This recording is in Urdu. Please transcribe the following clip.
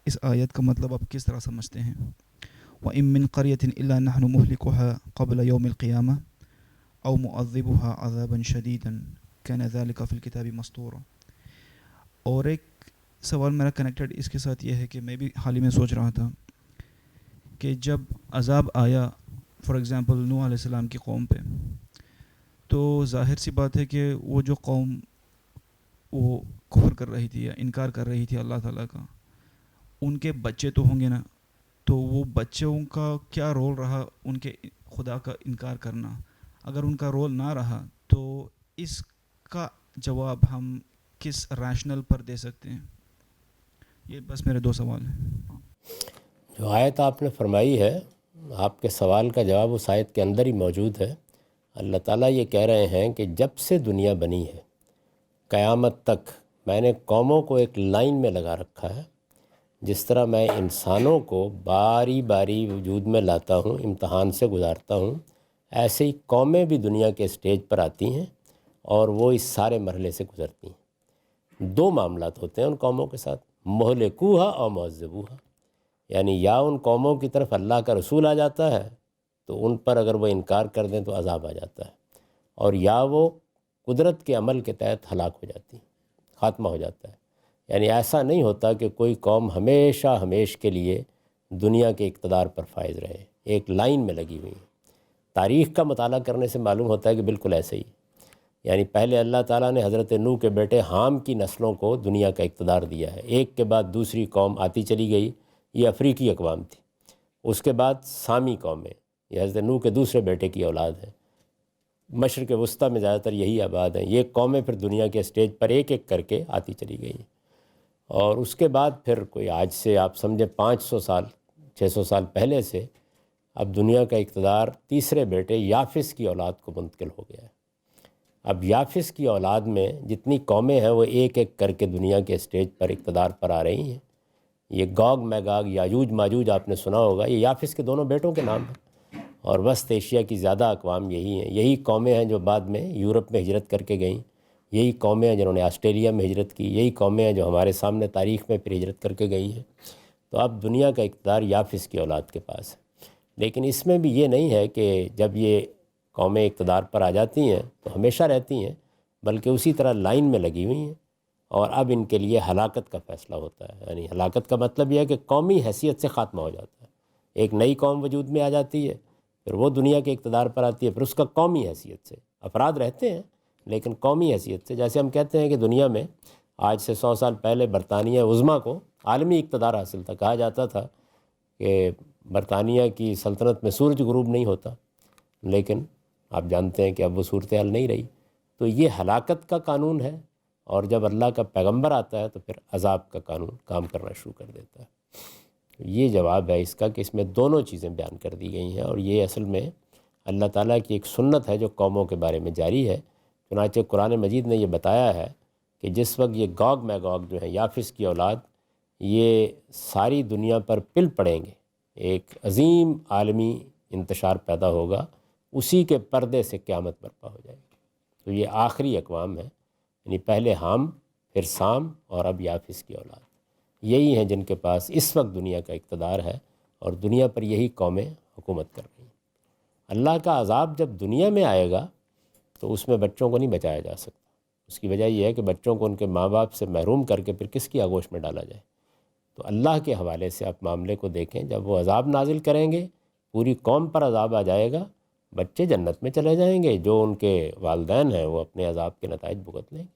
اس آیت کا مطلب آپ کس طرح سمجھتے ہیں؟ وَإِن مِّن قَرْيَةٍ إِلَّا نَحْنُ مُهْلِكُهَا قَبْلَ يَوْمِ الْقِيَامَةِ أَوْ مُعَذِّبُهَا عَذَابًا شَدِيدًا كَانَ ذَلِكَ فِي الْكِتَابِ مَسْطُورًا۔ اور ایک سوال میرا کنیکٹڈ اس کے ساتھ یہ ہے کہ میں بھی حال ہی میں سوچ رہا تھا کہ جب عذاب آیا فار ایگزامپل نوح علیہ السلام کی قوم پہ، تو ظاہر سی بات ہے کہ وہ جو قوم وہ کفر کر رہی تھی یا انکار کر رہی تھی اللہ تعالیٰ کا، ان کے بچے تو ہوں گے نا، تو وہ بچوں کا کیا رول رہا ان کے خدا کا انکار کرنا؟ اگر ان کا رول نہ رہا تو اس کا جواب ہم کس ریشنل پر دے سکتے ہیں؟ یہ بس میرے 2 سوال ہیں۔ جو آیت آپ نے فرمائی ہے، آپ کے سوال کا جواب اس آیت کے اندر ہی موجود ہے۔ اللہ تعالیٰ یہ کہہ رہے ہیں کہ جب سے دنیا بنی ہے قیامت تک میں نے قوموں کو ایک لائن میں لگا رکھا ہے۔ جس طرح میں انسانوں کو باری باری وجود میں لاتا ہوں، امتحان سے گزارتا ہوں، ایسے ہی قومیں بھی دنیا کے اسٹیج پر آتی ہیں اور وہ اس سارے مرحلے سے گزرتی ہیں۔ 2 معاملات ہوتے ہیں ان قوموں کے ساتھ، مہلکوہا اور معذبوہا، یعنی یا ان قوموں کی طرف اللہ کا رسول آ جاتا ہے تو ان پر اگر وہ انکار کر دیں تو عذاب آ جاتا ہے، اور یا وہ قدرت کے عمل کے تحت ہلاک ہو جاتی ہیں، خاتمہ ہو جاتا ہے۔ یعنی ایسا نہیں ہوتا کہ کوئی قوم ہمیشہ ہمیش کے لیے دنیا کے اقتدار پر فائز رہے، ایک لائن میں لگی ہوئی ہے۔ تاریخ کا مطالعہ کرنے سے معلوم ہوتا ہے کہ بالکل ایسے ہی، یعنی پہلے اللہ تعالیٰ نے حضرت نوح کے بیٹے حام کی نسلوں کو دنیا کا اقتدار دیا ہے، ایک کے بعد دوسری قوم آتی چلی گئی، یہ افریقی اقوام تھی۔ اس کے بعد سامی قومیں، یہ حضرت نوح کے دوسرے بیٹے کی اولاد ہیں، مشرق وسطیٰ میں زیادہ تر یہی آباد ہیں۔ یہ قومیں پھر دنیا کے اسٹیج پر ایک ایک کر کے آتی چلی گئی، اور اس کے بعد پھر کوئی آج سے آپ سمجھے 500 سال 600 سال پہلے سے اب دنیا کا اقتدار تیسرے بیٹے یافس کی اولاد کو منتقل ہو گیا ہے۔ اب یافس کی اولاد میں جتنی قومیں ہیں وہ ایک ایک کر کے دنیا کے اسٹیج پر اقتدار پر آ رہی ہیں۔ یہ گوگ میگاگ یاجوج ماجوج آپ نے سنا ہوگا، یہ یافس کے دونوں بیٹوں کے نام ہیں، اور وسط ایشیا کی زیادہ اقوام یہی ہیں۔ یہی قومیں ہیں جو بعد میں یورپ میں ہجرت کر کے گئیں، یہی قومیں ہیں جنہوں نے آسٹریلیا میں ہجرت کی، یہی قومیں ہیں جو ہمارے سامنے تاریخ میں پھر ہجرت کر کے گئی ہیں۔ تو اب دنیا کا اقتدار یافس کی اولاد کے پاس ہے، لیکن اس میں بھی یہ نہیں ہے کہ جب یہ قومیں اقتدار پر آ جاتی ہیں تو ہمیشہ رہتی ہیں، بلکہ اسی طرح لائن میں لگی ہوئی ہیں، اور اب ان کے لیے ہلاکت کا فیصلہ ہوتا ہے۔ یعنی ہلاکت کا مطلب یہ ہے کہ قومی حیثیت سے خاتمہ ہو جاتا ہے، ایک نئی قوم وجود میں آ جاتی ہے، پھر وہ دنیا کے اقتدار پر آتی ہے، پھر اس کا قومی حیثیت سے، افراد رہتے ہیں لیکن قومی حیثیت سے۔ جیسے ہم کہتے ہیں کہ دنیا میں آج سے 100 سال پہلے برطانیہ عظمیٰ کو عالمی اقتدار حاصل تھا، کہا جاتا تھا کہ برطانیہ کی سلطنت میں سورج غروب نہیں ہوتا، لیکن آپ جانتے ہیں کہ اب وہ صورتحال نہیں رہی۔ تو یہ ہلاکت کا قانون ہے، اور جب اللہ کا پیغمبر آتا ہے تو پھر عذاب کا قانون کام کرنا شروع کر دیتا ہے۔ یہ جواب ہے اس کا کہ اس میں دونوں چیزیں بیان کر دی گئی ہیں، اور یہ اصل میں اللہ تعالیٰ کی ایک سنت ہے جو قوموں کے بارے میں جاری ہے۔ چنانچہ قرآن مجید نے یہ بتایا ہے کہ جس وقت یہ گوگ میگوگ جو ہیں یافس کی اولاد، یہ ساری دنیا پر پل پڑیں گے، ایک عظیم عالمی انتشار پیدا ہوگا، اسی کے پردے سے قیامت برپا ہو جائے گی۔ تو یہ آخری اقوام ہے، یعنی پہلے حام، پھر سام، اور اب یافس کی اولاد، یہی ہیں جن کے پاس اس وقت دنیا کا اقتدار ہے، اور دنیا پر یہی قومیں حکومت کر رہی ہیں۔ اللہ کا عذاب جب دنیا میں آئے گا تو اس میں بچوں کو نہیں بچایا جا سکتا۔ اس کی وجہ یہ ہے کہ بچوں کو ان کے ماں باپ سے محروم کر کے پھر کس کی آغوش میں ڈالا جائے۔ تو اللہ کے حوالے سے آپ معاملے کو دیکھیں، جب وہ عذاب نازل کریں گے پوری قوم پر عذاب آ جائے گا، بچے جنت میں چلے جائیں گے، جو ان کے والدین ہیں وہ اپنے عذاب کے نتائج بھگت لیں گے۔